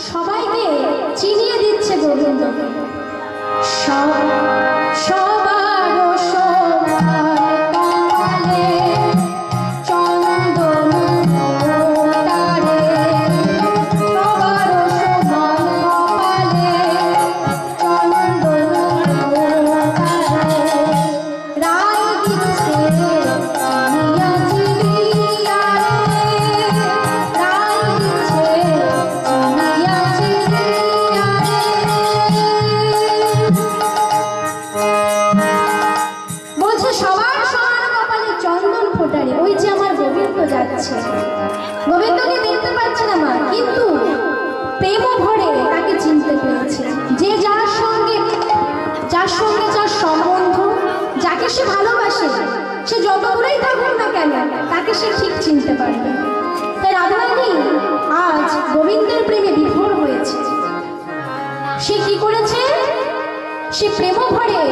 সবাইকে চিনিয়ে দিচ্ছে গোবিন্দকে। গোবিন্দকে দেখতে পাচ্ছে না মা, কিন্তু প্রেম ভরে তাকে চিনতে পেরেছে। যে যার সঙ্গে যার সম্বন্ধ, যাকে সে ভালোবাসে, সে যত দূরেই থাকুক না কেন তাকে সে ঠিক চিনতে পারবে। তাই রাধারানী আজ গোবিন্দের প্রেমে বিভোর হয়েছে। সে কি করেছে? সে প্রেম ভরে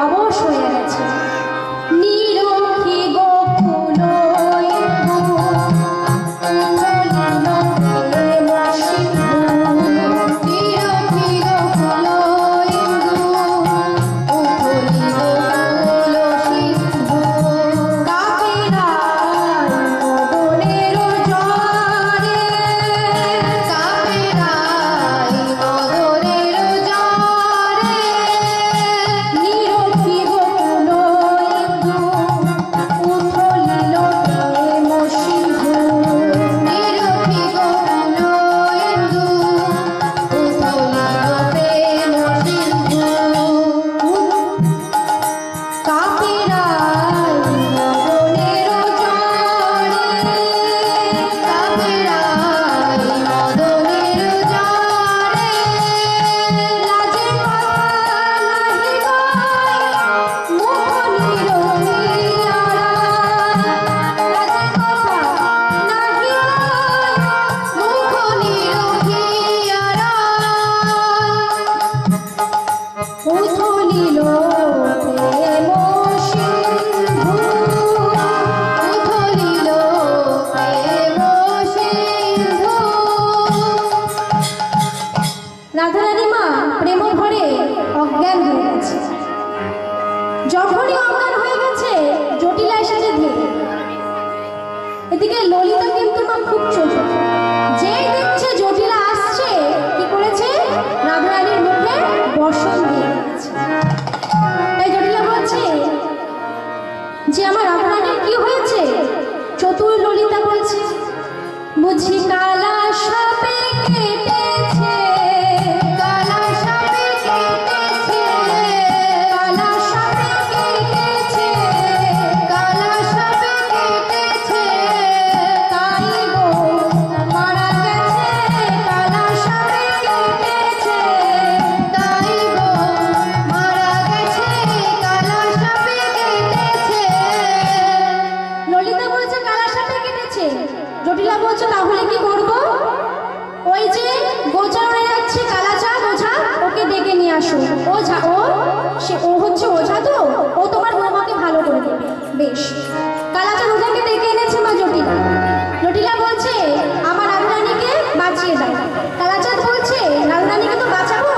অবশ হয়ে গেছে। নিরখি গোকুল রাধারানী মা প্রেম ভরে অজ্ঞান হয়ে গেছে। যখনই অজ্ঞান হয়ে গেছে জটিলা এসেছে ধীরে। এদিকে ললিতা কিন্তু মা খুব ছোট, যেই দেখছে জটিলা আসছে কি করেছে? রাধারানীর মুখে বর্ষণ দিয়ে দিয়েছে। তাই জটিলা বলছে যে আমার রাধারানীর কি হয়েছে? চতুর ললিতা বলছে বুঝি কালা সাপে কেটেছে, জটিলা বলছে তাহলে কি করবো? ওই যে গোচা উড়ে যাচ্ছে কালাচা গোঝা, ওকে ডেকে নিয়ে আসো। ও হচ্ছে ওঝা, তো ও তোমার বৌমাকে ভালো করে দেবে। বেশ, কালাচা ওঝাকে ডেকে এনেছে মা জটিলা। জটিলা বলছে আমার রাধারানীকে বাঁচিয়ে দাও। কালাচাঁদ বলছে রাধারানীকে তো বাঁচাবো,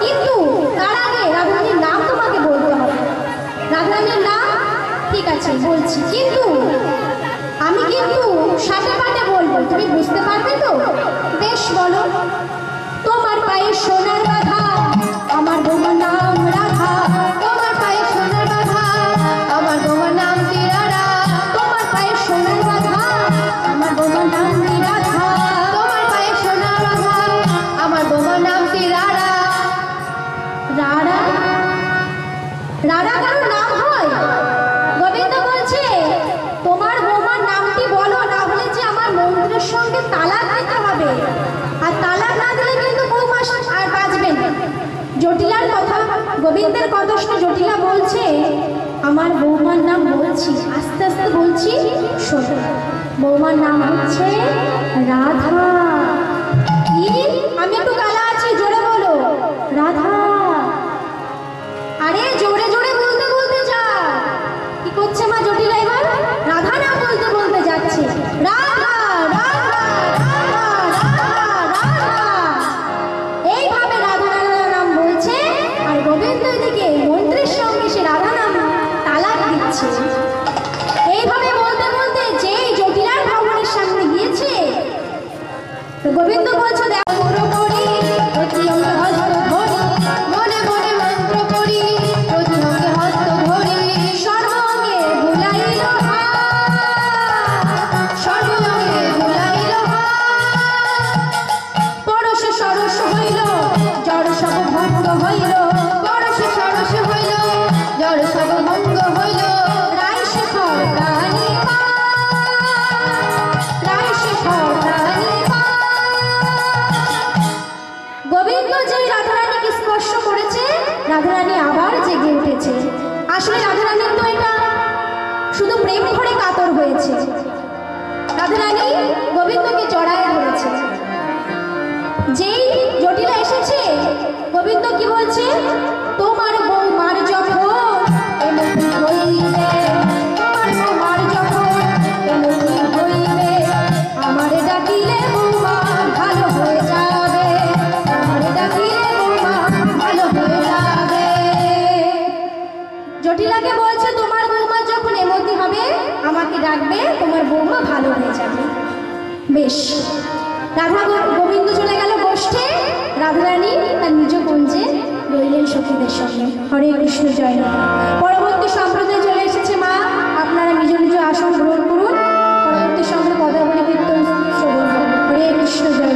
কিন্তু তার আগে রাধারানীর নাম তোমাকে বলতে হবে। রাধারানীর নাম ঠিক আছে বলছি, কিন্তু আমি কিন্তু সাথে পাটে বলবো, তুমি বুঝতে পারবে তো? বেশ বলো। তোমার পায়ে সোনার বাধা, আমার বৌমার নাম রাধা। তোমার পায়ে সোনার বাধা, আমার বৌমার নাম তিরারা। তোমার পায়ে সোনার বাধা, আমার বৌমার নাম তিরাধা। তোমার পায়ে সোনার বাধা, আমার বৌমার নাম তিরারা। রারা রারা কারোর নাম হয়? গোবিন্দ বলছে তোমার বৌমার নামটি বলো, না হলে যে আমার মন্ত্রের সঙ্গে তালাক দিতে হবে, আর তালাক না দিলে কিন্তু বৌমা আর বাঁচবে না। জটিলার কথা, গোবিন্দের কথা শুনে জটিলা বলছে আমার বৌমার নাম বলছি, আস্তে আস্তে বলছি শোনো। বৌমার নাম হচ্ছে রাধা। কি? আমি একটু কালা আছি, জোরে বলো রাধা। আরে জোরে জোরে বলতে বলতে যা। কি করছে মা জটিলা এবার? রাধা না বলতে বলতে যাচ্ছে রাধা রাধা রাধা রাধা। গোবিন্দ বলছে দেখো করি প্রতি অঙ্গে হস্ত ধরি মনে মনে মন্ত্র করি প্রতি অঙ্গে হস্ত ধরি সর্বঙ্গে বুলাইল সর্বঙ্গে বুলাইল পরশ সরস হইল জড় সব ভঙ্গ হইল পরশ সরস হইল জড় সব ভঙ্গ হইল রায় শেখর প্রাণী রায় শেখর প্রাণী গোবিন্দ যে রাধারানীকে স্পর্শ করেছে রাধারানী আবার জেগে উঠেছে। আসলে রাধারানীর তো এটা শুধু প্রেম ভরে কাতর হয়েছে। রাধারানী গোবিন্দকে জড়ায় ধরেছে। যেই জটিলা এসেছে গোবিন্দ কি বলছে, তোমার বৌমার যখন এমনি হইবে তোমার বৌমার যখন এমনি হইবে আমারে ডাকিলে বৌমা ভালো হয়ে যাবে আমারে ডাকিলে বৌমা ভালো হয়ে যাবে। জটিলাকে বলছে তোমার বৌমা যখন এমনি হবে আমাকে ডাকবে তোমার বৌমা ভালো হয়ে যাবে। বেশ, রাধা গোবিন্দ চলে গেল গোষ্ঠে, রাধারানী তার নিজ কুঞ্জে রইলেন সখীদের সঙ্গে। হরে কৃষ্ণ জয়। পরবর্তী সম্প্রদায়ে চলে এসেছে মা, আপনারা নিজ নিজ আসন গ্রহণ করুন। পরবর্তী সম্প্রদায় পদাবলী কীর্তন শ্রবণ করুন। হরে কৃষ্ণ জয়।